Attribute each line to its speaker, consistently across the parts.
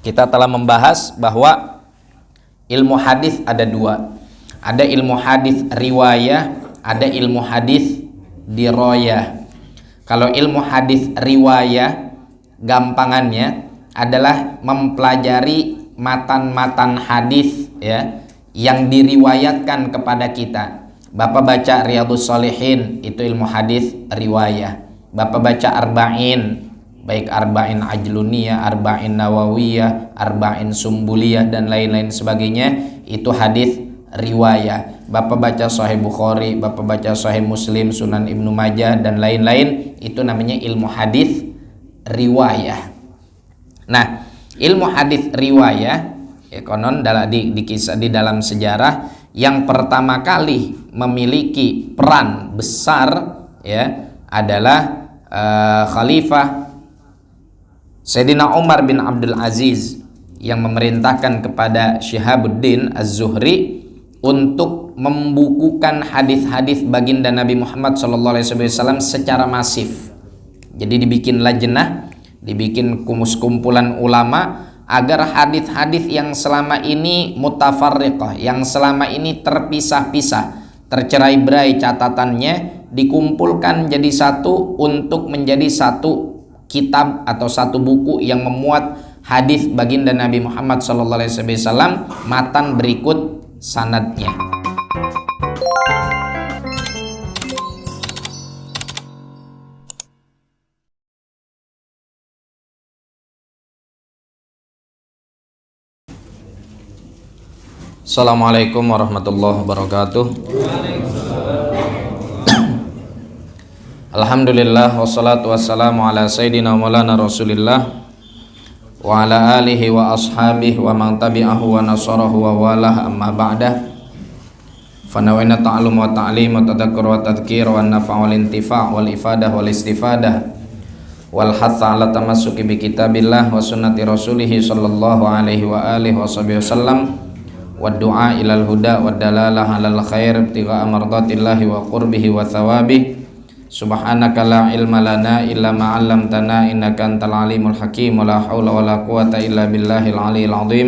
Speaker 1: Kita telah membahas bahwa ilmu hadis ada dua. Ada ilmu hadis riwayah, ada ilmu hadis dirayah. Kalau ilmu hadis riwayah, gampangannya adalah mempelajari matan-matan hadis ya yang diriwayatkan kepada kita. Bapak baca Riyadhus Shalihin, itu ilmu hadis riwayah. Bapak baca Arba'in, baik Arba'in Ajluniyah, Arba'in Nawawiyah, Arba'in Sumbuliyah dan lain-lain sebagainya, itu hadis riwayah. Bapak baca Sahih Bukhari, Bapak baca Sahih Muslim, Sunan Ibnu Majah dan lain-lain, itu namanya ilmu hadis riwayah. Nah, ilmu hadis riwayah konon di dalam sejarah yang pertama kali memiliki peran besar ya adalah Khalifah Sayyidina Umar bin Abdul Aziz yang memerintahkan kepada Syihabuddin Az-Zuhri untuk membukukan hadis-hadis baginda Nabi Muhammad SAW secara masif. Jadi dibikin lajnah, dibikin kumpulan ulama agar hadis-hadis yang selama ini mutafarriqah, yang selama ini terpisah-pisah, tercerai-berai catatannya, dikumpulkan jadi satu untuk menjadi satu kitab atau satu buku yang memuat hadis baginda Nabi Muhammad SAW, matan berikut sanadnya. Assalamualaikum warahmatullahi wabarakatuh. Alhamdulillah wassalatu wassalamu ala sayyidina maulana Rasulillah wa ala alihi wa ashabihi wa man tabi'ahu wa nasarahu wa walah, amma ba'dah. Fanawina ta'alum wa ta'lim wa tadhakkur wa tadhkir wa nafa' wal intifa' wal ifadah wal istifadah wal hatha ala tamassuki bi kitabillah wa sunnati rasulih sallallahu alaihi wa alihi wa sahbihi wasallam wa du'a ilal huda wa dalalah alal khair ibtigha'a mardatillahi wa qurbihi wa thawabihi. Subhanaka la ilma lana illa ma 'allamtana innaka antal alimul hakim wa la haula wa la quwata illa billahil aliyil azim.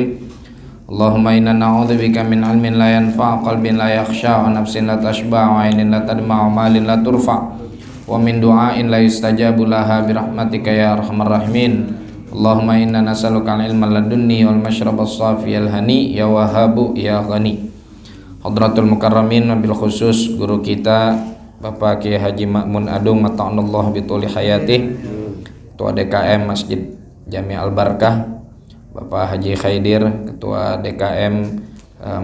Speaker 1: Allahumma inna na'udzubika min ilmin la yanfa', qalbin la yakhsha, wa nafsin la tashba', wa 'ainin la tadma', wa malin la turfa', wa min du'ain la yustajabu laha bi rahmatika ya arhamar rahimin. Allahumma inna nas'aluka al-ilma ladunni wal mashrabas safiyal hani ya wahabu ya ghani. Hadratul mukarramin, wabil khusus guru kita Bapak Kiai Haji Ma'mun Adung mata'anallahu bituli hayatih, Ketua DKM Masjid Jami Al-Barkah, Bapak Haji Khaidir, Ketua DKM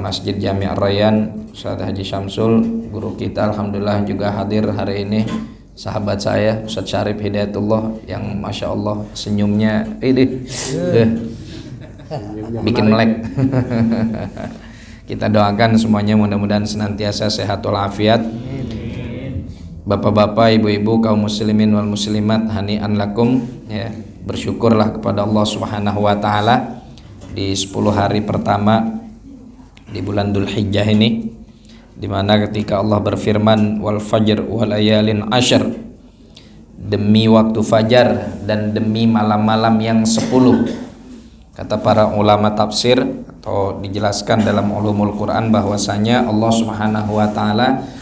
Speaker 1: Masjid Jami Ar-Rayyan, Ustaz Haji Syamsul, guru kita alhamdulillah juga hadir hari ini. Sahabat saya Ustaz Syarif Hidayatullah yang Masya Allah senyumnya bikin melek. Kita doakan semuanya mudah-mudahan senantiasa sehat walafiat. Bapak-bapak, ibu-ibu, kaum muslimin wal muslimat, hani'an lakum ya, bersyukurlah kepada Allah Subhanahu wa taala di 10 hari pertama di bulan Dzulhijjah ini, di mana ketika Allah berfirman wal fajr wal layalin ashr, demi waktu fajar dan demi malam-malam yang 10. Kata para ulama tafsir atau dijelaskan dalam ulumul Quran bahwasanya Allah Subhanahu wa taala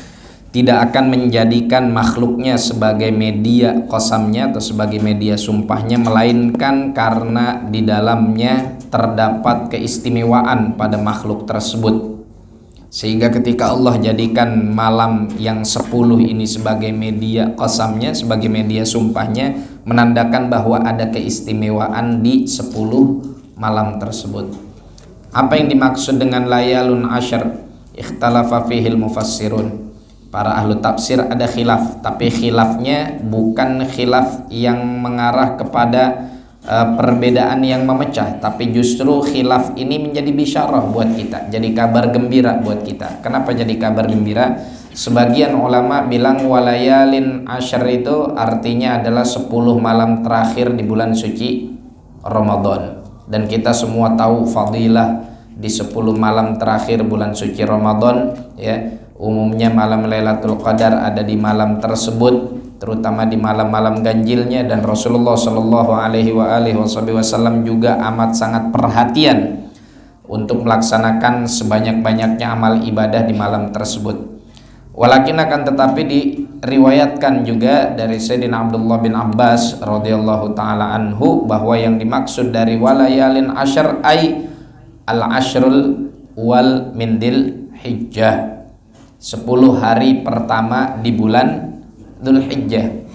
Speaker 1: tidak akan menjadikan makhluknya sebagai media qasamnya atau sebagai media sumpahnya, melainkan karena di dalamnya terdapat keistimewaan pada makhluk tersebut. Sehingga ketika Allah jadikan malam yang 10 ini sebagai media qasamnya, sebagai media sumpahnya, menandakan bahwa ada keistimewaan di 10 malam tersebut. Apa yang dimaksud dengan layalun asyr? Ikhtalafa fihil mufassirun. Para ahlu tafsir ada khilaf, tapi khilafnya bukan khilaf yang mengarah kepada perbedaan yang memecah, tapi justru khilaf ini menjadi bisyarah buat kita, jadi kabar gembira buat kita. Kenapa jadi kabar gembira? Sebagian ulama bilang walayalin asyr itu artinya adalah 10 malam terakhir di bulan suci Ramadan. Dan kita semua tahu fadilah di 10 malam terakhir bulan suci Ramadan ya. Umumnya malam Lailatul Qadar ada di malam tersebut terutama di malam-malam ganjilnya, dan Rasulullah Shallallahu Alaihi Wasallam juga amat sangat perhatian untuk melaksanakan sebanyak-banyaknya amal ibadah di malam tersebut. Walakin akan tetapi diriwayatkan juga dari Sayyidina Abdullah bin Abbas radhiyallahu taala anhu bahwa yang dimaksud dari walayalin asyr ay al-asyrul wal mindil hijjah, 10 hari pertama di bulan Dzulhijjah.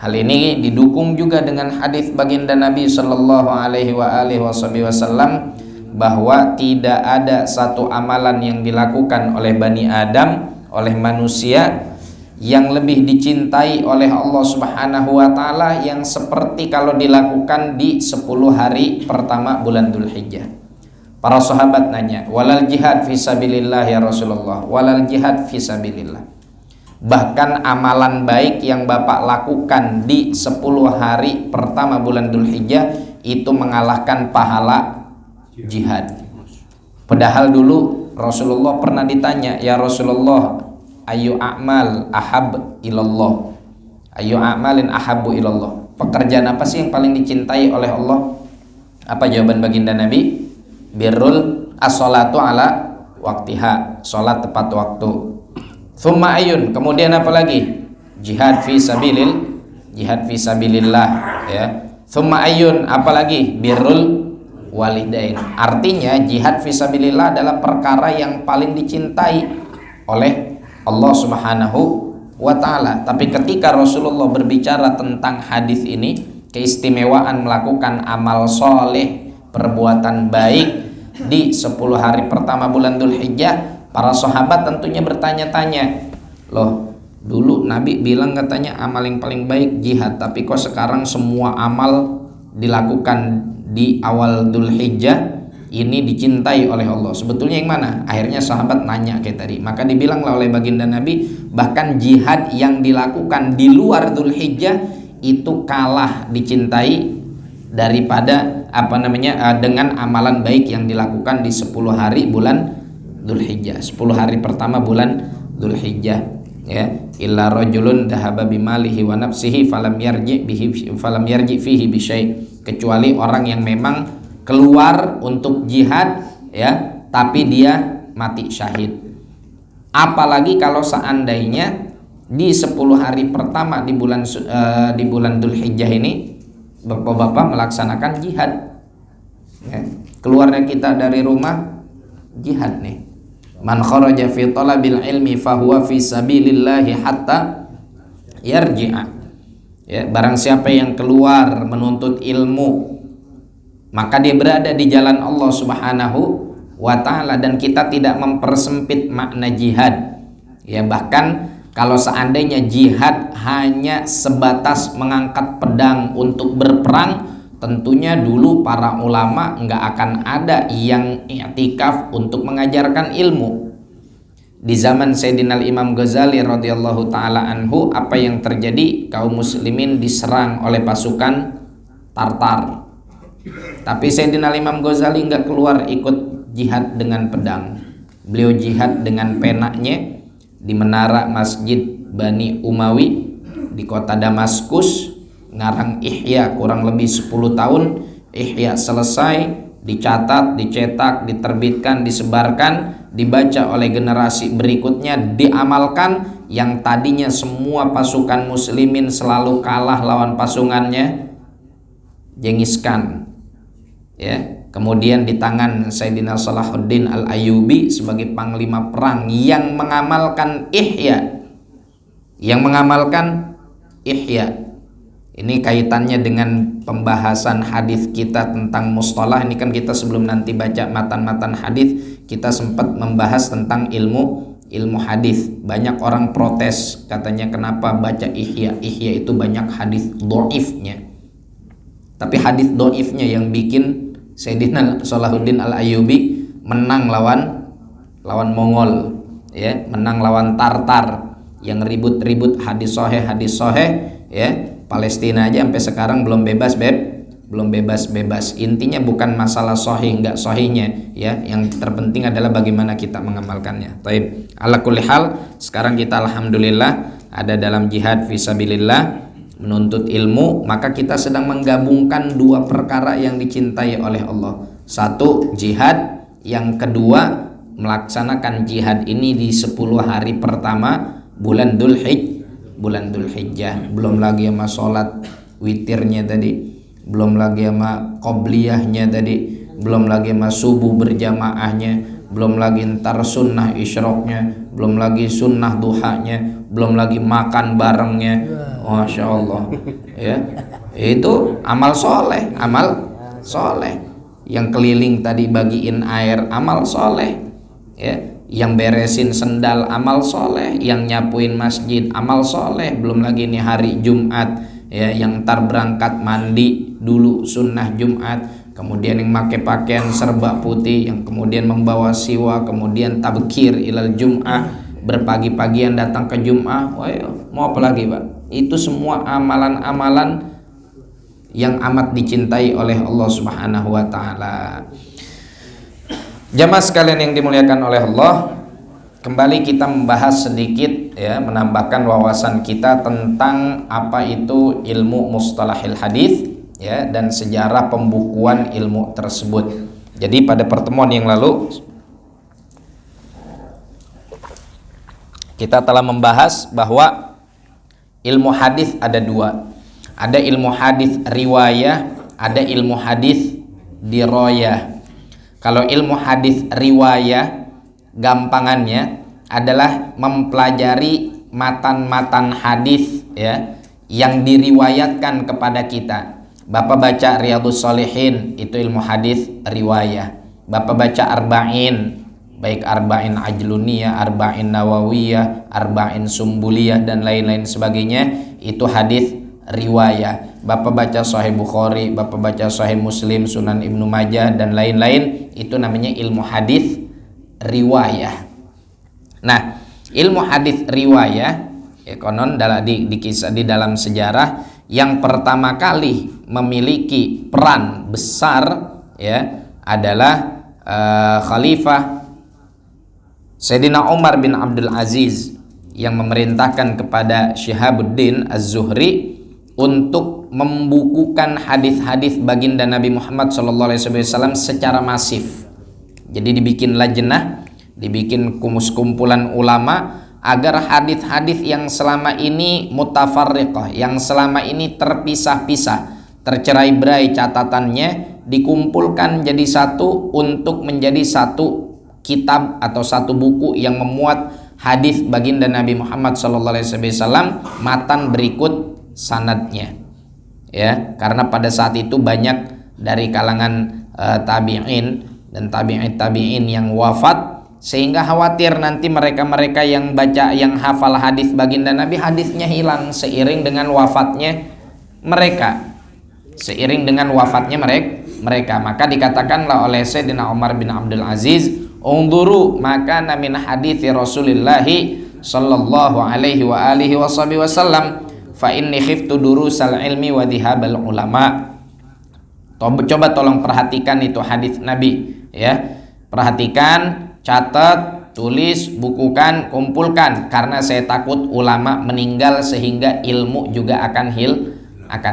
Speaker 1: Hal ini didukung juga dengan hadis baginda Nabi sallallahu alaihi wasallam bahwa tidak ada satu amalan yang dilakukan oleh Bani Adam, oleh manusia, yang lebih dicintai oleh Allah Subhanahu wa taala yang seperti kalau dilakukan di 10 hari pertama bulan Dzulhijjah. Para sahabat nanya, walal jihad fisabilillah ya Rasulullah, walal jihad fisabilillah. Bahkan amalan baik yang Bapak lakukan di 10 hari pertama bulan Dzulhijjah itu mengalahkan pahala jihad. Padahal dulu Rasulullah pernah ditanya, ya Rasulullah, ayu a'mal ahab ilallah, ayu a'malin ahabu ilallah, pekerjaan apa sih yang paling dicintai oleh Allah? Apa jawaban baginda Nabi? Birrul as-salatu ala waktiha, salat tepat waktu. Thumma ayun, kemudian apa lagi? Jihad fi sabilillah, ya. Thumma ayun, apa lagi? Birrul walidain. Artinya jihad fi sabilillah adalah perkara yang paling dicintai oleh Allah Subhanahu wa taala. Tapi ketika Rasulullah berbicara tentang hadis ini, keistimewaan melakukan amal soleh, perbuatan baik di 10 hari pertama bulan Dzulhijjah, para sahabat tentunya bertanya-tanya, loh dulu Nabi bilang katanya amal yang paling baik jihad, tapi kok sekarang semua amal dilakukan di awal Dzulhijjah ini dicintai oleh Allah, sebetulnya yang mana? Akhirnya sahabat nanya kayak tadi, maka dibilanglah oleh baginda Nabi, bahkan jihad yang dilakukan di luar Dzulhijjah itu kalah dicintai daripada dengan amalan baik yang dilakukan di 10 hari bulan Dzulhijjah, 10 hari pertama bulan Dzulhijjah, ya. Illa rajulun dhahaba bimalihi wa nafsihi falam yarji fihi bisyai, kecuali orang yang memang keluar untuk jihad, ya, tapi dia mati syahid. Apalagi kalau seandainya di 10 hari pertama di bulan Dzulhijjah ini bapak-bapak melaksanakan jihad, ya. Keluarnya kita dari rumah jihad nih. Man kharaja fi talabil ilmi fahuwa fi sabilillahi hatta yarji'a, ya. Barang siapa yang keluar menuntut ilmu, maka dia berada di jalan Allah Subhanahu wa ta'ala. Dan kita tidak mempersempit makna jihad, ya. Bahkan kalau seandainya jihad hanya sebatas mengangkat pedang untuk berperang, tentunya dulu para ulama nggak akan ada yang i'tikaf untuk mengajarkan ilmu. Di zaman Sayyidina Imam Ghazali radhiyallahu taala anhu, apa yang terjadi? Kaum muslimin diserang oleh pasukan Tartar. Tapi Sayyidina Imam Ghazali nggak keluar ikut jihad dengan pedang. Beliau jihad dengan penaknya di menara Masjid Bani Umawi di kota Damaskus, ngarang Ihya kurang lebih 10 tahun. Ihya selesai, dicatat, dicetak, diterbitkan, disebarkan, dibaca oleh generasi berikutnya, diamalkan. Yang tadinya semua pasukan muslimin selalu kalah lawan pasukannya, Genghis Khan, ya. Kemudian di tangan Sayyidina Salahuddin Al-Ayyubi sebagai panglima perang yang mengamalkan Ihya, Ini kaitannya dengan pembahasan hadis kita tentang mustalah. Ini kan kita sebelum nanti baca matan-matan hadis, kita sempat membahas tentang ilmu hadis. Banyak orang protes, katanya kenapa baca Ihya itu banyak hadis dhaifnya. Tapi hadis dhaifnya yang bikin Sayyidina Salahuddin Al-Ayyubi menang lawan Mongol, ya, menang lawan Tartar yang ribut-ribut hadis sahih, ya. Palestina aja sampai sekarang belum bebas. Intinya bukan masalah sahih enggak sahihnya, ya. Yang terpenting adalah bagaimana kita mengamalkannya. Taib. Ala kulli hal, sekarang kita alhamdulillah ada dalam jihad fisabilillah, menuntut ilmu, maka kita sedang menggabungkan dua perkara yang dicintai oleh Allah. Satu, jihad. Yang kedua, melaksanakan jihad ini di 10 hari pertama bulan Dzulhijjah. Belum lagi sama sholat witirnya tadi, belum lagi sama qobliyahnya tadi, belum lagi sama subuh berjamaahnya, belum lagi ntar sunnah isyroknya, belum lagi sunnah duhanya, belum lagi makan barengnya. Masya Allah, ya, itu amal soleh. Yang keliling tadi bagiin air, amal soleh, ya. Yang beresin sendal, amal soleh. Yang nyapuin masjid, amal soleh. Belum lagi nih hari Jumat, ya, yang ntar berangkat mandi dulu sunnah Jumat, kemudian yang pakai pakaian serba putih, yang kemudian membawa siwa, kemudian tabkir ilal Jum'ah, berpagi-pagian datang ke Jum'ah. Wah, mau apa lagi, Pak? Itu semua amalan-amalan yang amat dicintai oleh Allah Subhanahu wa taala. Jamaah sekalian yang dimuliakan oleh Allah, kembali kita membahas sedikit, ya, menambahkan wawasan kita tentang apa itu ilmu mustalahil hadis, ya, dan sejarah pembukuan ilmu tersebut. Jadi pada pertemuan yang lalu kita telah membahas bahwa ilmu hadis ada dua. Ada ilmu hadis riwayah, ada ilmu hadis dirayah. Kalau ilmu hadis riwayah, gampangannya adalah mempelajari matan-matan hadis, ya, yang diriwayatkan kepada kita. Bapak baca Riyadhus Shalihin, itu ilmu hadis riwayah. Bapak baca Arba'in, baik Arba'in Ajluniyah, Arba'in Nawawiyah, Arba'in Sumbuliyah dan lain-lain sebagainya, itu hadis riwayah. Bapak baca Sahih Bukhari, Bapak baca Sahih Muslim, Sunan Ibnu Majah dan lain-lain, itu namanya ilmu hadis riwayah. Nah, ilmu hadis riwayah, ya, konon di kisah di dalam sejarah yang pertama kali memiliki peran besar, ya, adalah Khalifah Sayyidina Umar bin Abdul Aziz yang memerintahkan kepada Syihabuddin Az-Zuhri untuk membukukan hadis-hadis baginda Nabi Muhammad SAW secara masif. Jadi dibikin lajnah, dibikin kumpulan ulama agar hadis-hadis yang selama ini mutafarriqah, yang selama ini terpisah-pisah, tercerai-berai catatannya, dikumpulkan jadi satu untuk menjadi satu kitab atau satu buku yang memuat hadis baginda Nabi Muhammad SAW, matan berikut sanadnya, ya, karena pada saat itu banyak dari kalangan tabi'in dan tabi'in yang wafat, sehingga khawatir nanti mereka-mereka yang baca, yang hafal hadis baginda Nabi, hadisnya hilang seiring dengan wafatnya mereka, mereka. Maka dikatakanlah oleh Sayyidina Umar bin Abdul Aziz, "Unduru maka min hadithi Rasulillahi sallallahu alaihi wa alihi wasallam fa inni khiftu durusal ilmi wa dhihabal ulama." Coba tolong perhatikan itu hadis Nabi, ya. Perhatikan, catat, tulis, bukukan, kumpulkan, karena saya takut ulama meninggal sehingga ilmu juga akan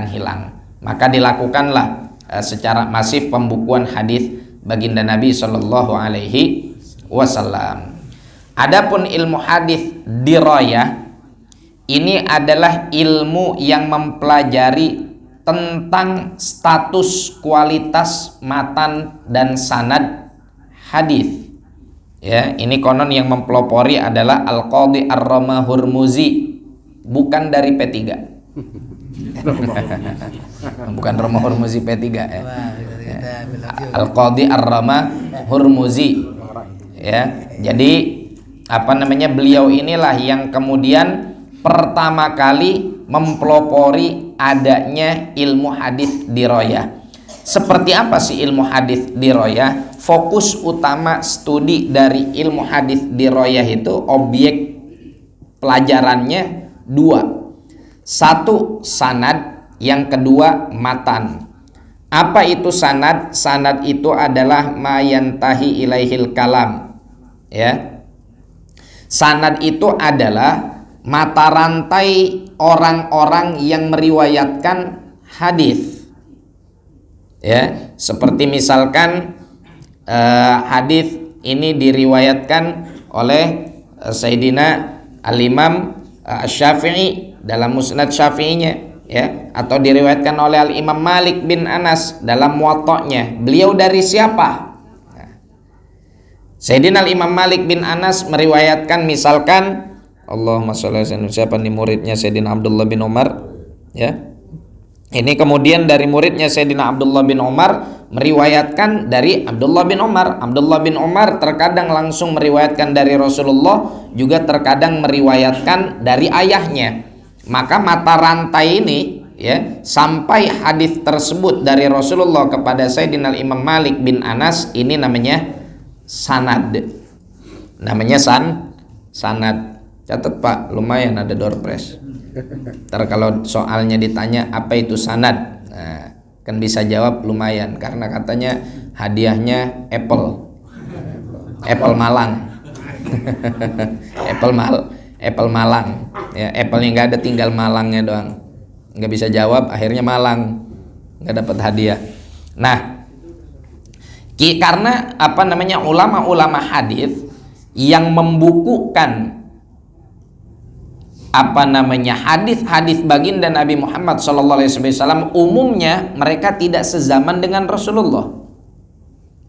Speaker 1: hilang. Maka dilakukanlah secara masif pembukuan hadis baginda Nabi sallallahu alaihi wasallam. Adapun ilmu hadis dirayah, ini adalah ilmu yang mempelajari tentang status kualitas matan dan sanad hadis. Ya, ini konon yang mempelopori adalah Al-Qadhi Ar-Rama Hurmuzi, bukan dari P3. Bukan Roma Hurmuzi P3, ya. Al-Qadhi Ar-Rama Hurmuzi, ya. Jadi beliau inilah yang kemudian pertama kali mempelopori adanya ilmu hadis dirayah. Seperti apa sih ilmu hadis dirayah? Fokus utama studi dari ilmu hadis dirayah itu, objek pelajarannya dua. Satu, sanad, yang kedua matan. Apa itu sanad? Sanad itu adalah ma yantahi ilaihil kalam, ya. Sanad itu adalah mata rantai orang-orang yang meriwayatkan hadis. Ya, seperti misalkan hadis ini diriwayatkan oleh Sayyidina Al-Imam Syafi'i dalam Musnad Syafi'inya, ya, atau diriwayatkan oleh Al-Imam Malik bin Anas dalam Muwatta'nya. Beliau dari siapa? Sayyidina Al-Imam Malik bin Anas meriwayatkan misalkan, Allahumma sholli ala sayyidina, siapa nih muridnya Sayyidina Abdullah bin Umar, ya. Ini kemudian dari muridnya Sayyidina Abdullah bin Umar meriwayatkan dari Abdullah bin Umar. Abdullah bin Umar terkadang langsung meriwayatkan dari Rasulullah, juga terkadang meriwayatkan dari ayahnya. Maka mata rantai ini, ya, sampai hadis tersebut dari Rasulullah kepada Sayyidina Imam Malik bin Anas, ini namanya sanad. Namanya sanad. Catat Pak, lumayan ada door prize. Ntar kalau soalnya ditanya apa itu sanad, nah, kan bisa jawab lumayan, karena katanya hadiahnya Apple Malang. Apple Malang, ya, Apple-nya nggak ada, tinggal Malangnya doang. Nggak bisa jawab, akhirnya Malang, nggak dapat hadiah. Nah, karena apa namanya, ulama-ulama hadis yang membukukan apa namanya hadis-hadis baginda Nabi Muhammad SAW, umumnya mereka tidak sezaman dengan Rasulullah.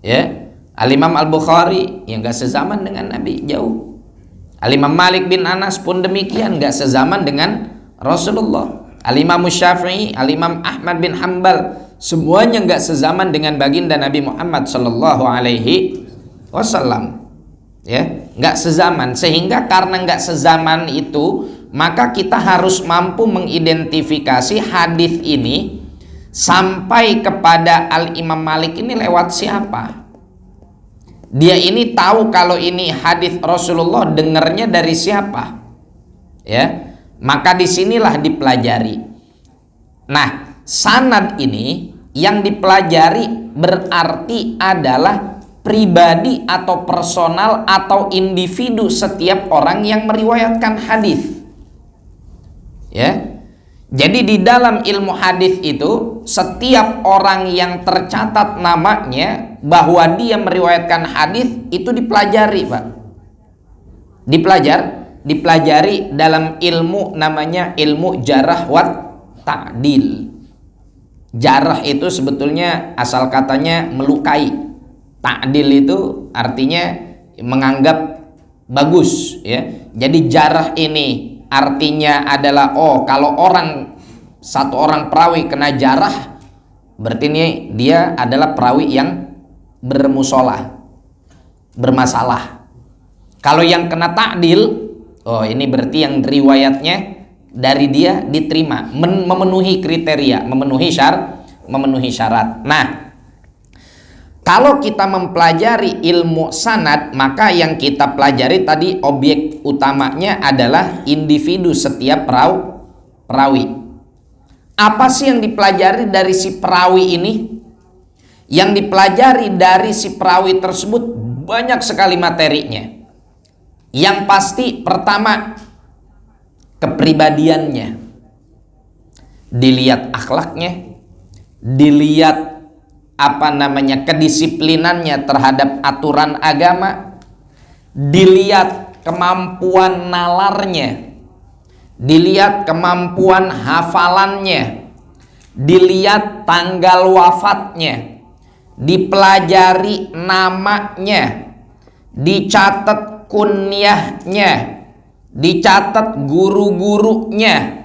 Speaker 1: Ya, Al-Imam Al-Bukhari yang nggak sezaman dengan Nabi, jauh. Al-Imam Malik bin Anas pun demikian, nggak sezaman dengan Rasulullah. Al-Imam Syafi'i, Al-Imam Ahmad bin Hanbal, semuanya nggak sezaman dengan baginda Nabi Muhammad SAW. Ya, nggak sezaman. Sehingga karena nggak sezaman itu, maka kita harus mampu mengidentifikasi hadis ini sampai kepada Al-Imam Malik ini lewat siapa. Dia ini tahu kalau ini hadis Rasulullah, dengarnya dari siapa, ya. Maka disinilah dipelajari. Nah, sanad ini yang dipelajari berarti adalah pribadi atau personal atau individu setiap orang yang meriwayatkan hadis. Ya, jadi di dalam ilmu hadis itu setiap orang yang tercatat namanya bahwa dia meriwayatkan hadis itu dipelajari, Pak. Dipelajari dalam ilmu namanya ilmu jarah wa ta'dil. Jarah itu sebetulnya asal katanya melukai. Ta'dil itu artinya menganggap bagus, ya. Jadi jarah ini artinya adalah, oh, kalau satu orang perawi kena jarah, berarti ini dia adalah perawi yang bermusolah, bermasalah. Kalau yang kena ta'dil, oh, ini berarti yang riwayatnya dari dia diterima, memenuhi kriteria, memenuhi syarat. Nah, kalau kita mempelajari ilmu sanad, maka yang kita pelajari tadi objek utamanya adalah individu setiap perawi. Apa sih yang dipelajari dari si perawi ini? Yang dipelajari dari si perawi tersebut banyak sekali materinya. Yang pasti pertama, kepribadiannya. Dilihat akhlaknya, dilihat apa namanya kedisiplinannya terhadap aturan agama, dilihat kemampuan nalarnya, dilihat kemampuan hafalannya, dilihat tanggal wafatnya, dipelajari namanya, dicatat kunyahnya, dicatat guru-gurunya,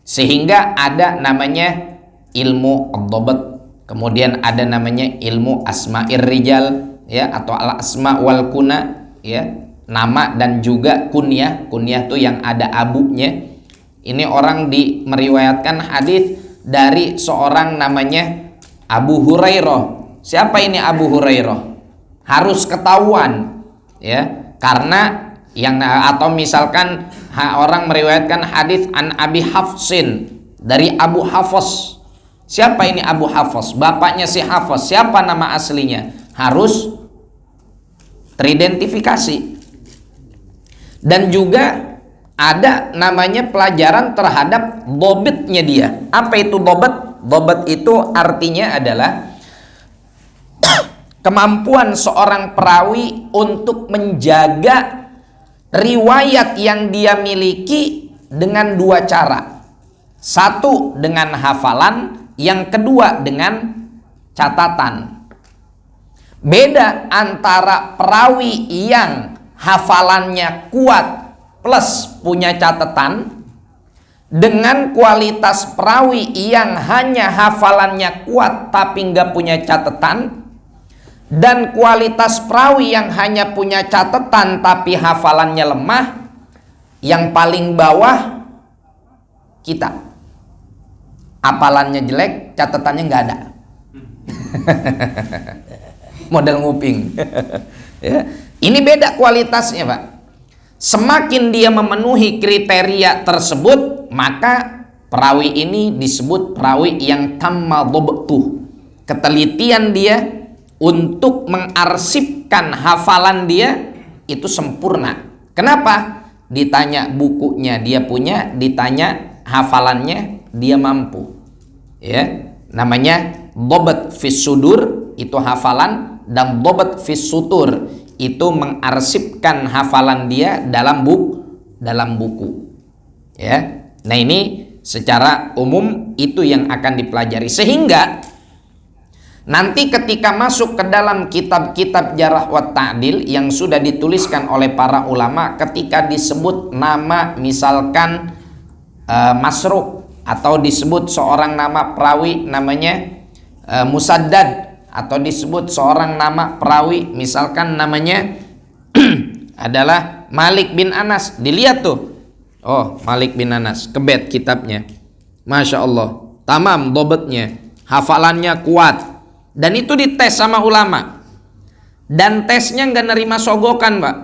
Speaker 1: sehingga ada namanya ilmu ad-dhabt. Kemudian ada namanya ilmu asma'ir rijal, ya, atau al-asma wal kuna, ya, nama dan juga kunyah. Kunyah itu yang ada abunya. Ini orang meriwayatkan hadis dari seorang namanya Abu Hurairah. Siapa ini Abu Hurairah? Harus ketahuan, ya, karena atau misalkan orang meriwayatkan hadis an Abi Hafsin, dari Abu Hafs. Siapa ini Abu Hafs? Bapaknya si Hafs. Siapa nama aslinya? Harus teridentifikasi. Dan juga ada namanya pelajaran terhadap dobitnya dia. Apa itu dobit? Dobit itu artinya adalah kemampuan seorang perawi untuk menjaga riwayat yang dia miliki dengan dua cara. Satu dengan hafalan, yang kedua dengan catatan. Beda antara perawi yang hafalannya kuat plus punya catatan dengan kualitas perawi yang hanya hafalannya kuat tapi nggak punya catatan, dan kualitas perawi yang hanya punya catatan tapi hafalannya lemah. Yang paling bawah kita, hafalannya jelek, catatannya nggak ada. Model nguping. Ya. Ini beda kualitasnya, Pak. Semakin dia memenuhi kriteria tersebut, maka perawi ini disebut perawi yang tamma dhabtuh. Ketelitian dia untuk mengarsipkan hafalan dia itu sempurna. Kenapa? Ditanya bukunya dia punya, ditanya hafalannya dia mampu. Ya, namanya dhabt fis sudur, itu hafalan, dan dhabt fis sutur, itu mengarsipkan hafalan dia dalam buku. Ya. Nah, ini secara umum itu yang akan dipelajari, sehingga nanti ketika masuk ke dalam kitab-kitab jarh wa ta'dil yang sudah dituliskan oleh para ulama, ketika disebut nama misalkan masruk, atau disebut seorang nama perawi namanya musaddad, atau disebut seorang nama perawi misalkan namanya adalah Malik bin Anas, dilihat tuh, oh Malik bin Anas, kebet kitabnya, Masya Allah, tamam dobetnya, hafalannya kuat, dan itu dites sama ulama, dan tesnya nggak nerima sogokan, Pak.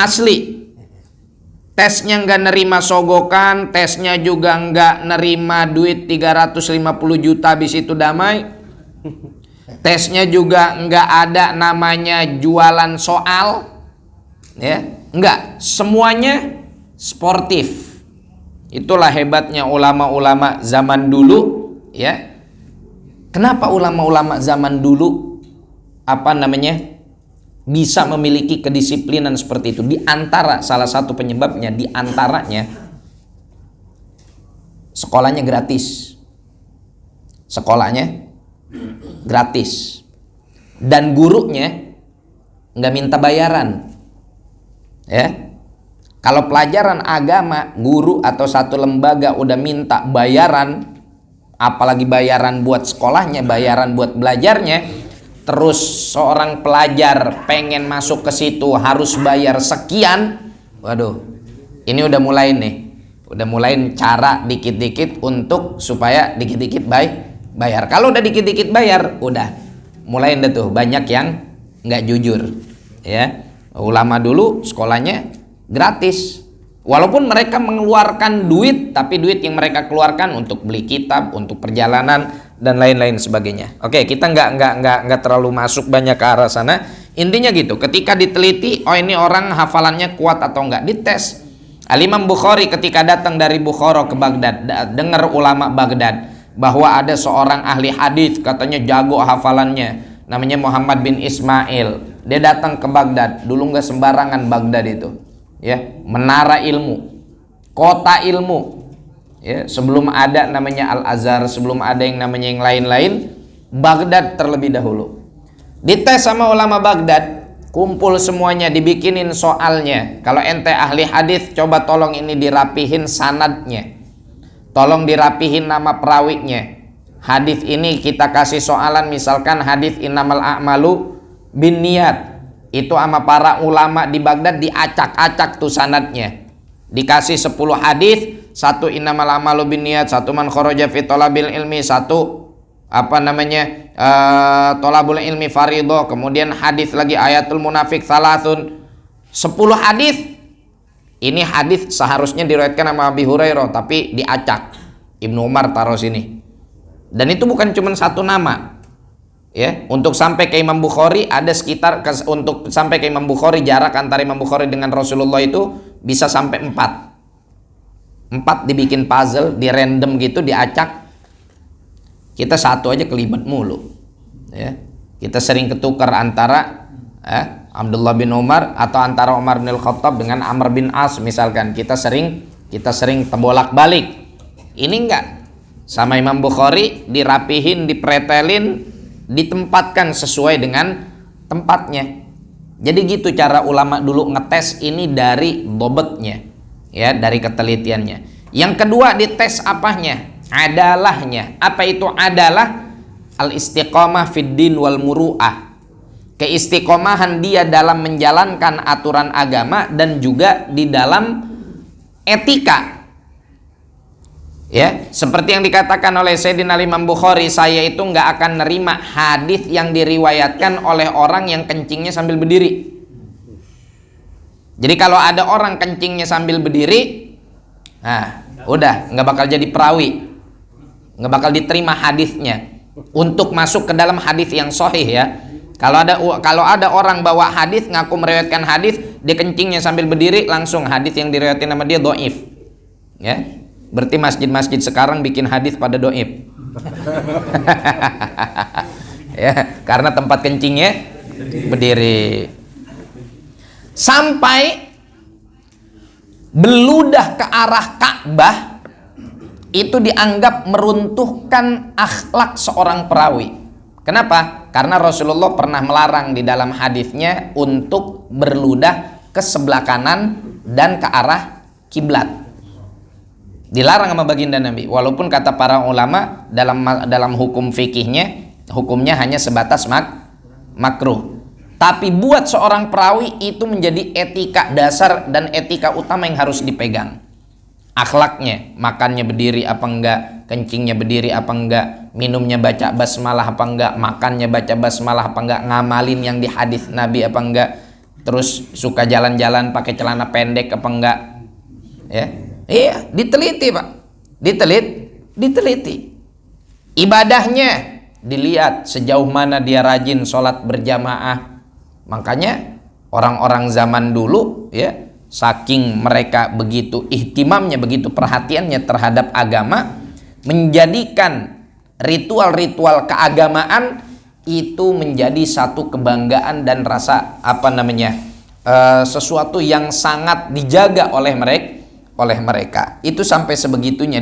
Speaker 1: Asli. Tesnya nggak nerima sogokan, tesnya juga nggak nerima duit 350 juta habis itu damai. Tesnya juga nggak ada namanya jualan soal, ya, nggak, semuanya sportif. Itulah hebatnya ulama-ulama zaman dulu, ya. Kenapa ulama-ulama zaman dulu bisa memiliki kedisiplinan seperti itu? Di antara salah satu penyebabnya, di antaranya sekolahnya gratis. Sekolahnya gratis. Dan gurunya nggak minta bayaran. Ya. Kalau pelajaran agama, guru atau satu lembaga udah minta bayaran, apalagi bayaran buat sekolahnya, bayaran buat belajarnya, terus seorang pelajar pengen masuk ke situ harus bayar sekian, waduh, ini udah mulai nih, udah mulai cara dikit-dikit untuk supaya dikit-dikit bayar. Kalau udah dikit-dikit bayar, udah mulai deh tuh banyak yang nggak jujur, ya. Ulama dulu sekolahnya gratis, walaupun mereka mengeluarkan duit, tapi duit yang mereka keluarkan untuk beli kitab, untuk perjalanan dan lain-lain sebagainya. Oke, kita nggak terlalu masuk banyak ke arah sana. Intinya gitu, ketika diteliti, oh ini orang hafalannya kuat atau enggak, dites. Al-Imam Bukhari ketika datang dari Bukhara ke Baghdad, dengar ulama Baghdad bahwa ada seorang ahli hadis katanya jago hafalannya, namanya Muhammad bin Ismail. Dia datang ke Baghdad. Dulu nggak sembarangan Baghdad itu, ya, menara ilmu, kota ilmu, ya. Sebelum ada namanya Al-Azhar, sebelum ada yang namanya yang lain-lain, Baghdad terlebih dahulu. Dites sama ulama Baghdad, kumpul semuanya, dibikinin soalnya. Kalau ente ahli hadis, coba tolong ini dirapihin sanadnya, tolong dirapihin nama perawinya. Hadis ini kita kasih soalan, misalkan hadis innamal a'malu binniyat, itu sama para ulama di Baghdad diacak-acak tuh sanadnya. Dikasih 10 hadis, satu innamal a'malu binniyat, satu man kharaja fi talabil ilmi, satu tolabul ilmi farido, kemudian hadis lagi ayatul munafik salasun, 10 hadis. Ini hadis seharusnya diriwayatkan sama Abi Hurairah, tapi diacak, Ibnu Umar taruh sini. Dan itu bukan cuma satu nama, ya. Untuk sampai ke Imam Bukhari ada sekitar, untuk sampai ke Imam Bukhari jarak antara Imam Bukhari dengan Rasulullah itu bisa sampai 4 dibikin puzzle, di random gitu, diacak. Kita satu aja kelibet mulu, ya. Kita sering ketukar antara Abdullah bin Umar atau antara Umar bin Khattab dengan Amr bin As misalkan. Kita sering bolak-balik. Ini enggak. Sama Imam Bukhari dirapihin, dipretelin, ditempatkan sesuai dengan tempatnya. Jadi gitu cara ulama dulu ngetes ini dari bobotnya, ya, dari ketelitiannya. Yang kedua dites apanya? Adalahnya. Apa itu adalah? Al-istiqomah fid din wal muru'ah. Keistiqomahan dia dalam menjalankan aturan agama dan juga di dalam etika. Ya, seperti yang dikatakan oleh Sayyidina Imam Bukhari, saya itu nggak akan nerima hadis yang diriwayatkan oleh orang yang kencingnya sambil berdiri. Jadi kalau ada orang kencingnya sambil berdiri, nah udah nggak bakal jadi perawi, nggak bakal diterima hadisnya untuk masuk ke dalam hadis yang sahih, ya. Kalau ada orang bawa hadis ngaku meriwayatkan hadis, dia kencingnya sambil berdiri, langsung hadis yang diriwayatkan sama dia dhaif, ya. Berarti masjid-masjid sekarang bikin hadis pada dhaif. Ya, karena tempat kencingnya berdiri. Sampai beludah ke arah Ka'bah itu dianggap meruntuhkan akhlak seorang perawi. Kenapa? Karena Rasulullah pernah melarang di dalam hadisnya untuk berludah ke sebelah kanan dan ke arah kiblat. Dilarang sama baginda Nabi. Walaupun kata para ulama dalam hukum fikihnya, hukumnya hanya sebatas makruh. Tapi buat seorang perawi itu menjadi etika dasar dan etika utama yang harus dipegang. Akhlaknya, makannya berdiri apa enggak, kencingnya berdiri apa enggak, minumnya baca basmalah apa enggak, makannya baca basmalah apa enggak, ngamalin yang di hadis Nabi apa enggak, terus suka jalan-jalan pakai celana pendek apa enggak, ya. Iya, diteliti, Pak. Diteliti. Ibadahnya dilihat sejauh mana dia rajin sholat berjamaah. Makanya orang-orang zaman dulu, ya, saking mereka begitu ihtimamnya, begitu perhatiannya terhadap agama, menjadikan ritual-ritual keagamaan itu menjadi satu kebanggaan dan rasa sesuatu yang sangat dijaga oleh mereka. Itu sampai sebegitunya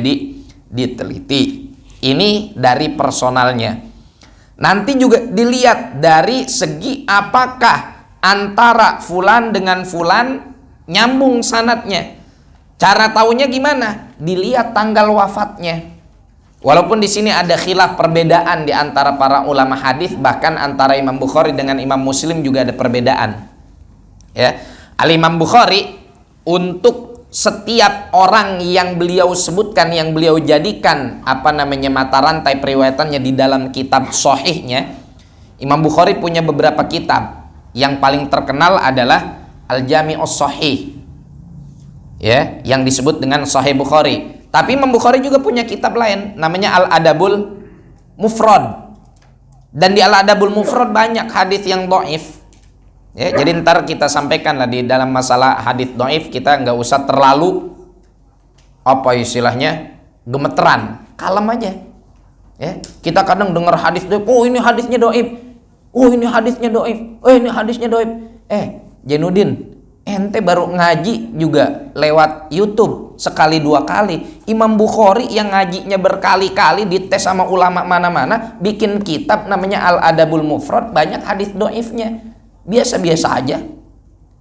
Speaker 1: diteliti. Ini dari personalnya. Nanti juga dilihat dari segi apakah antara fulan dengan fulan nyambung sanadnya. Cara taunya gimana? Dilihat tanggal wafatnya. Walaupun di sini ada khilaf perbedaan di antara para ulama hadis, bahkan antara Imam Bukhari dengan Imam Muslim juga ada perbedaan. Ya, Al-Imam Bukhari untuk setiap orang yang beliau sebutkan, yang beliau jadikan mata rantai periwayatannya di dalam kitab sahihnya, Imam Bukhari punya beberapa kitab. Yang paling terkenal adalah Al-Jami'us Sahih, ya, yang disebut dengan Sahih Bukhari. Tapi Imam Bukhari juga punya kitab lain namanya Al-Adabul Mufrad. Dan di Al-Adabul Mufrad banyak hadis yang dhaif. Ya, jadi ntar kita sampaikan lah di dalam masalah hadis dhaif, kita nggak usah terlalu gemeteran, kalem aja. Ya, kita kadang dengar hadis dhaif, oh ini hadisnya dhaif, oh ini hadisnya dhaif, oh ini hadisnya dhaif. Jainuddin, ente baru ngaji juga lewat YouTube sekali dua kali. Imam Bukhari yang ngajinya berkali-kali, dites sama ulama mana-mana, bikin kitab namanya Al-Adabul Mufrad, banyak hadis dhaifnya. Biasa-biasa aja.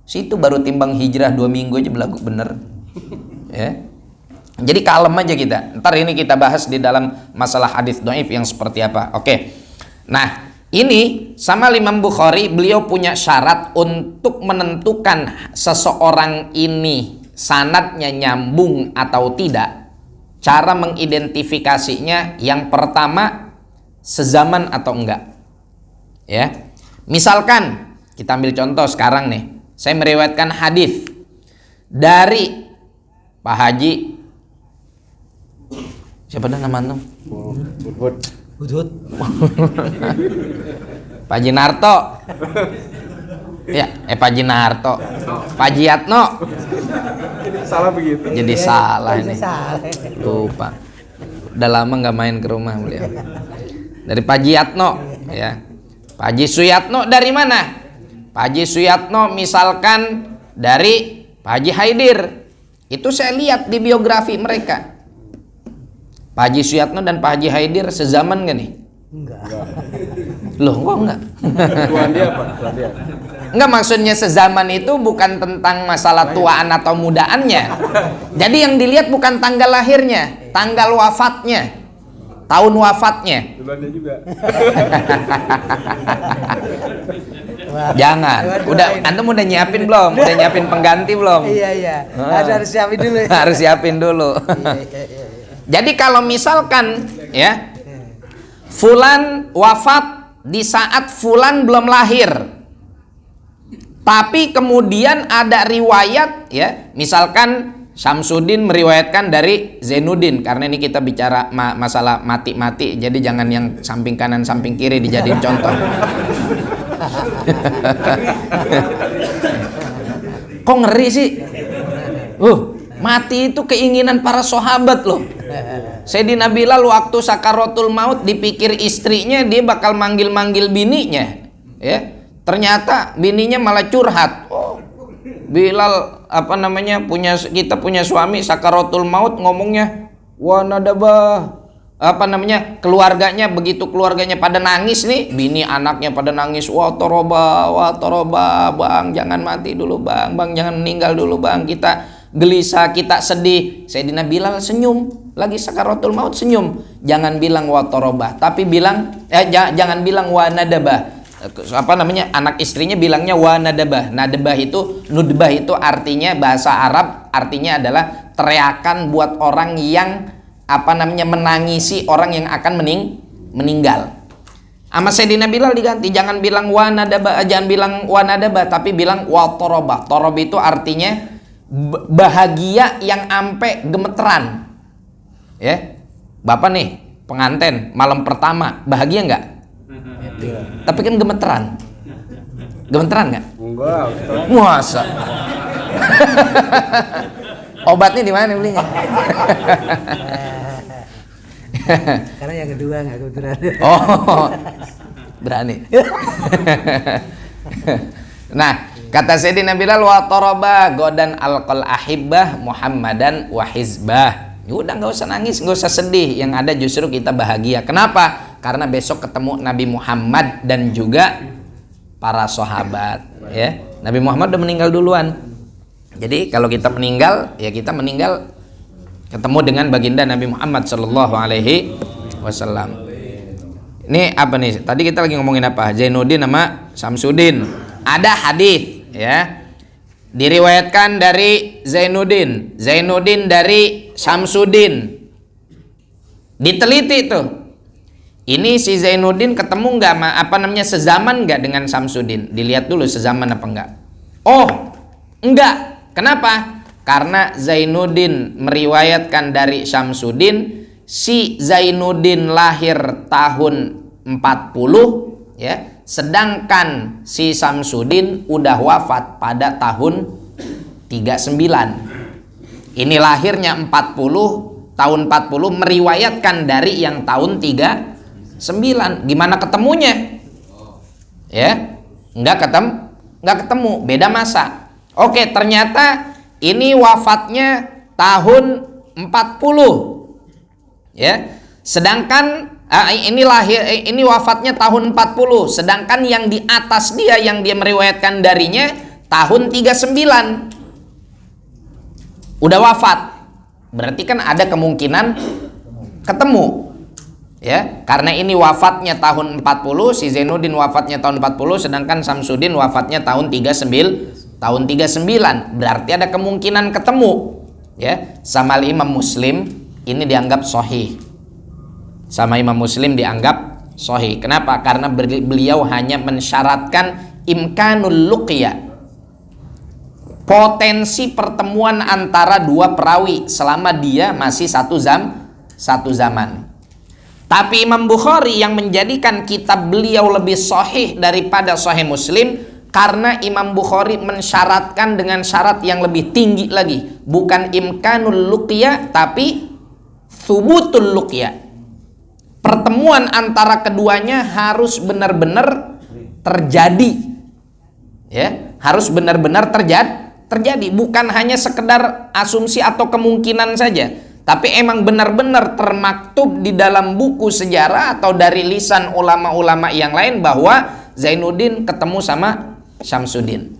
Speaker 1: Situ baru timbang hijrah 2 minggu aja belagu bener. Ya. Jadi kalem aja kita. Ntar ini kita bahas di dalam masalah hadis dhaif yang seperti apa. Oke. Nah, ini sama Imam Bukhari, beliau punya syarat untuk menentukan seseorang ini sanadnya nyambung atau tidak. Cara mengidentifikasinya yang pertama, sezaman atau enggak. Ya. Misalkan kita ambil contoh sekarang nih, saya meriwayatkan hadis dari Pak Haji, siapa nama antum? Hud. Pak Haji Narto. Ya, Pak Jinarto, Pak Jiatno.
Speaker 2: Salah begitu.
Speaker 1: Jadi salah ini.
Speaker 3: Salah.
Speaker 1: Lupa. Udah lama nggak main ke rumah beliau. Dari Pak Jiatno, ya. Pak Haji Suyatno dari mana? Pak Haji Suyatno misalkan dari Pak Haji Haidir. Itu saya lihat di biografi mereka. Pak Haji Suyatno dan Pak Haji Haidir sezaman gak nih?
Speaker 3: Enggak.
Speaker 1: Loh, kok enggak?
Speaker 2: Tuan dia apa? Tuan dia.
Speaker 1: Enggak, maksudnya sezaman itu bukan tentang masalah tuaan atau mudaannya. Jadi yang dilihat bukan tanggal lahirnya, tanggal wafatnya, tahun wafatnya.
Speaker 2: Tuan dia juga.
Speaker 1: Jangan. Udah, antum udah nyiapin belum? Udah nyiapin pengganti belum?
Speaker 3: Iya. Harus siapin dulu.
Speaker 1: Harus siapin dulu.
Speaker 3: Iya.
Speaker 1: Jadi kalau misalkan ya, fulan wafat di saat fulan belum lahir, tapi kemudian ada riwayat ya, misalkan Syamsuddin meriwayatkan dari Zainuddin, karena ini kita bicara masalah mati-mati, jadi jangan yang samping kanan samping kiri dijadiin contoh. Kok ngeri sih? Mati itu keinginan para sahabat loh. Sayyidina Bilal waktu sakaratul maut dipikir istrinya, dia bakal manggil-manggil bininya, ya. Ternyata bininya malah curhat. Oh, Bilal kita punya suami sakaratul maut ngomongnya wa nadabah. Keluarganya, begitu keluarganya pada nangis nih, bini anaknya pada nangis, wa toroba, bang jangan mati dulu bang jangan meninggal dulu bang, kita gelisah, kita sedih. Sayyidina Bilal senyum, lagi sakaratul maut senyum, jangan bilang wa toroba, tapi bilang jangan bilang wa nadabah. Anak istrinya bilangnya wa nadabah. Nadabah itu, nudbah itu artinya, bahasa Arab artinya adalah teriakan buat orang yang menangisi orang yang akan meninggal. Sama Sayyidina Bilal diganti, jangan bilang wa nadabah, tapi bilang wa toroba. Torob itu artinya bahagia yang ampe gemeteran. Ya, Bapak nih penganten malam pertama bahagia nggak? Tapi kan gemeteran nggak?
Speaker 2: Enggak, Ustaz.
Speaker 1: Masa? Obatnya di mana belinya?
Speaker 3: Karena yang kedua nggak kebetulan.
Speaker 1: Oh, berani. Nah, kata Sayyidina Bilal wa taraba godan alqal ahibbah Muhammadan wa hizbah. Udah, nggak usah nangis, nggak usah sedih. Yang ada justru kita bahagia. Kenapa? Karena besok ketemu Nabi Muhammad dan juga para sahabat. Ya, Nabi Muhammad udah meninggal duluan. Jadi kalau kita meninggal, ya kita meninggal ketemu dengan baginda Nabi Muhammad Sallallahu Alaihi Wasallam. Ini apa nih? Tadi kita lagi ngomongin apa? Zainuddin sama Syamsuddin. Ada hadis, ya, diriwayatkan dari Zainuddin dari Syamsuddin. Diteliti tuh. Ini si Zainuddin ketemu nggak sezaman nggak dengan Syamsuddin? Dilihat dulu sezaman apa enggak. Oh, enggak. Kenapa? Karena Zainuddin meriwayatkan dari Syamsuddin, si Zainuddin lahir tahun 40, ya, sedangkan si Syamsuddin udah wafat pada tahun 39. Ini lahirnya 40, tahun 40, meriwayatkan dari yang tahun 39. Gimana ketemunya? Ya, nggak ketemu, beda masa. Oke, ternyata ini wafatnya tahun 40. Ya. Sedangkan ini wafatnya tahun 40, sedangkan yang di atas dia yang dia meriwayatkan darinya tahun 39. Udah wafat. Berarti kan ada kemungkinan ketemu. Ya, karena ini wafatnya tahun 40, si Zainuddin wafatnya tahun 40, sedangkan Syamsuddin wafatnya tahun 39. Berarti ada kemungkinan ketemu. Ya, sama Imam Muslim ini dianggap sahih. Sama Imam Muslim dianggap sahih. Kenapa? Karena beliau hanya mensyaratkan imkanul luqya, potensi pertemuan antara dua perawi selama dia masih satu zaman. Tapi Imam Bukhari yang menjadikan kitab beliau lebih sahih daripada Sahih Muslim, Karena Imam Bukhari mensyaratkan dengan syarat yang lebih tinggi lagi, bukan imkanul luqya tapi thubutul luqya. Pertemuan antara keduanya harus benar-benar terjadi, ya, harus benar-benar terjadi, bukan hanya sekedar asumsi atau kemungkinan saja, tapi emang benar-benar termaktub di dalam buku sejarah atau dari lisan ulama-ulama yang lain bahwa Zainuddin ketemu sama Syamsuddin.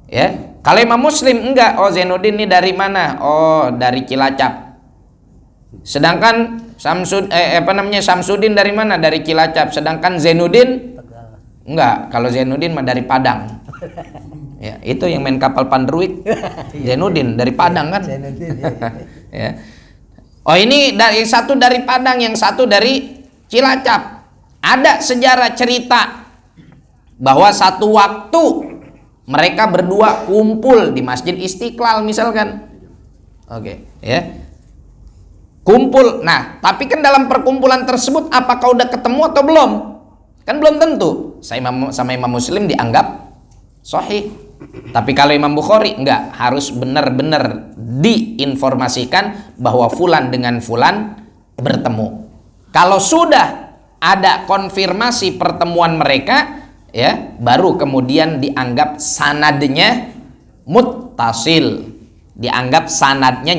Speaker 1: Ya, kalau Imam Muslim enggak, oh Zainuddin ini dari mana? Oh, dari Cilacap. Sedangkan Syamsuddin dari mana? Dari Cilacap. Sedangkan Zainuddin enggak, kalau Zainuddin mah dari Padang. Ya, itu yang main kapal Pandruik. Zainuddin dari Padang kan? Ya. Oh, ini yang satu dari Padang, yang satu dari Cilacap. Ada sejarah cerita bahwa satu waktu mereka berdua kumpul di Masjid Istiqlal misalkan. Oke, ya. Kumpul. Nah, tapi kan dalam perkumpulan tersebut apakah udah ketemu atau belum? Kan belum tentu. Sama Imam Muslim dianggap sahih. Tapi kalau Imam Bukhari enggak, harus benar-benar diinformasikan bahwa fulan dengan fulan bertemu. Kalau sudah ada konfirmasi pertemuan mereka, ya, baru kemudian dianggap sanadnya muttasil, dianggap sanadnya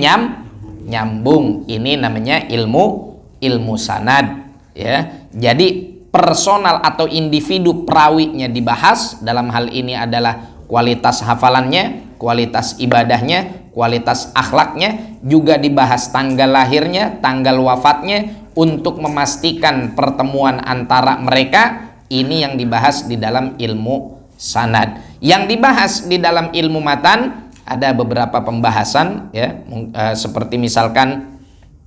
Speaker 1: nyambung. Ini namanya ilmu sanad, ya. Jadi personal atau individu perawinya dibahas. Dalam hal ini adalah kualitas hafalannya, kualitas ibadahnya, kualitas akhlaknya, juga dibahas tanggal lahirnya, tanggal wafatnya, untuk memastikan pertemuan antara mereka. Ini yang dibahas di dalam ilmu sanad. Yang dibahas di dalam ilmu matan ada beberapa pembahasan, ya, seperti misalkan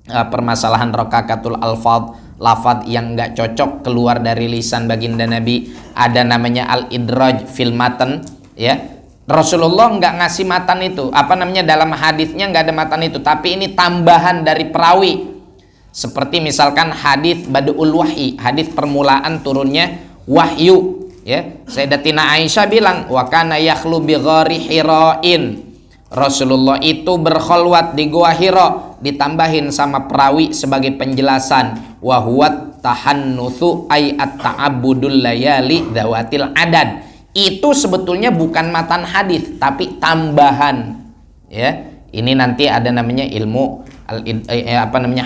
Speaker 1: permasalahan rokakatul alfad, lafad yang enggak cocok keluar dari lisan baginda Nabi. Ada namanya al-idraj fil matan, ya. Rasulullah enggak ngasih matan itu, dalam hadisnya enggak ada matan itu, tapi ini tambahan dari perawi. Seperti misalkan hadis Badul Wahyi, hadis permulaan turunnya wahyu, ya. Sayyidatina Aisyah bilang wa kana yakhlu bi ghari Hira'in. Rasulullah itu berkholwat di Gua Hira, ditambahin sama perawi sebagai penjelasan wa huwa tahannutsu ay at-ta'abbudul layali dawatil adad. Itu sebetulnya bukan matan hadis tapi tambahan, ya. Ini nanti ada namanya ilmu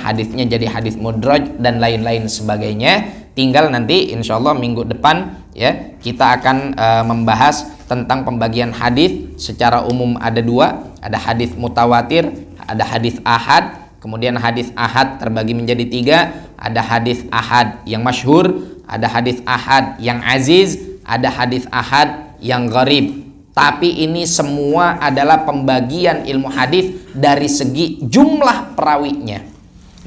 Speaker 1: hadisnya jadi hadis mudraj dan lain-lain sebagainya. Tinggal nanti insyaallah minggu depan, ya, kita akan membahas tentang pembagian hadis. Secara umum ada dua, ada hadis mutawatir, ada hadis ahad. Kemudian hadis ahad terbagi menjadi tiga, ada hadis ahad yang masyhur, ada hadis ahad yang aziz, ada hadis ahad yang gharib. Tapi ini semua adalah pembagian ilmu hadis dari segi jumlah perawinya.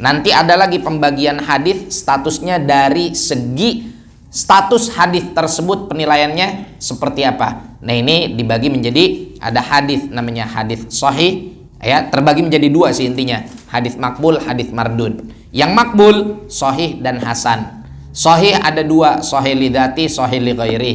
Speaker 1: Nanti ada lagi pembagian hadis statusnya dari segi status hadis tersebut, penilaiannya seperti apa. Nah, ini dibagi menjadi ada hadis namanya hadis sahih, ya, terbagi menjadi dua sih intinya. Hadis makbul, hadis mardud. Yang makbul sahih dan hasan. Sahih ada dua, sahih lidzati, sahih li ghairi.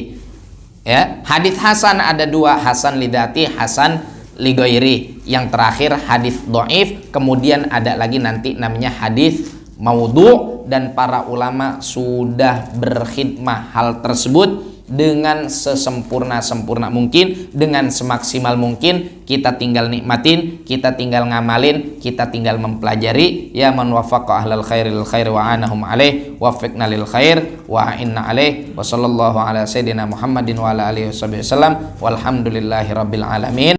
Speaker 1: Ya, hadis hasan ada dua, hasan lidzati, hasan li ghairi. Yang terakhir hadis dhaif, kemudian ada lagi nanti namanya hadis maudhu', dan para ulama sudah berkhidmah hal tersebut dengan sesempurna-sempurna mungkin, dengan semaksimal mungkin. Kita tinggal nikmatin, kita tinggal ngamalin, kita tinggal mempelajari. Ya man wafaqa ahlal khairil khair wa anahum alaih wafiqna lil khair wa inna alaih wa sallallahu ala sayyidina Muhammadin wa ala alihi wasallam walhamdulillahi rabbil alamin.